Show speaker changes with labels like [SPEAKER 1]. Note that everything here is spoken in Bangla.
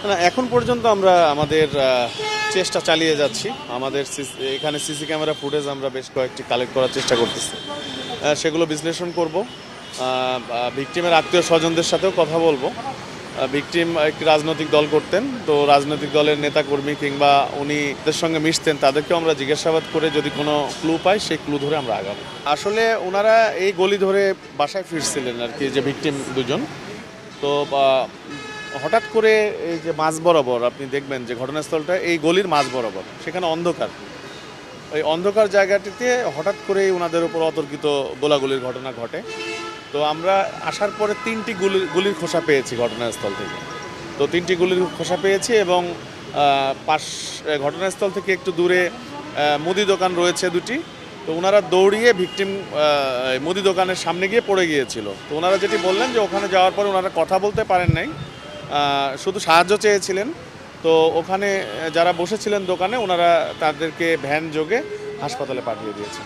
[SPEAKER 1] না, এখন পর্যন্ত আমরা আমাদের চেষ্টা চালিয়ে যাচ্ছি। আমাদের এখানে সিসি ক্যামেরা ফুটেজ আমরা বেশ কয়েকটি কালেক্ট করার চেষ্টা করতেছি। সেগুলো বিশ্লেষণ করব। ভিকটিমের আত্মীয় স্বজনদের সাথেও কথা বলবো। ভিকটিম একটি রাজনৈতিক দল করতেন, তো রাজনৈতিক দলের নেতাকর্মী কিংবা উনি এদের সঙ্গে মিশতেন, তাদেরকেও আমরা জিজ্ঞাসাবাদ করে যদি কোনো ক্লু পাই সেই ক্লু ধরে আমরা আগাবো। আসলে ওনারা এই গলি ধরে বাসায় ফিরছিলেন আর কি, যে ভিকটিম দুজন। তো হঠাৎ করে এই যে মাঝ বরাবর আপনি দেখবেন যে ঘটনাস্থলটা এই গলির মাঝ বরাবর, সেখানে অন্ধকার। এই অন্ধকার জায়গাটিতে হঠাৎ করেই ওনাদের উপর অতর্কিত গোলাগুলির ঘটনা ঘটে। তো আমরা আসার পরে 3টি গুলির খোসা পেয়েছি ঘটনাস্থল থেকে। তো 3টি গুলির খোসা পেয়েছি এবং ঘটনাস্থল থেকে একটু দূরে মুদি দোকান রয়েছে 2টি। তো ওনারা দৌড়িয়ে ভিকটিম মুদি দোকানের সামনে গিয়ে পড়ে গিয়েছিল। তো ওনারা যেটি বললেন যে ওখানে যাওয়ার পরে ওনারা কথা বলতে পারেন নাই, শুধু সাহায্য চেয়েছিলেন। তো ওখানে যারা বসেছিলেন দোকানে, ওনারা তাদেরকে ভ্যান যোগে হাসপাতালে পাঠিয়ে দিয়েছেন।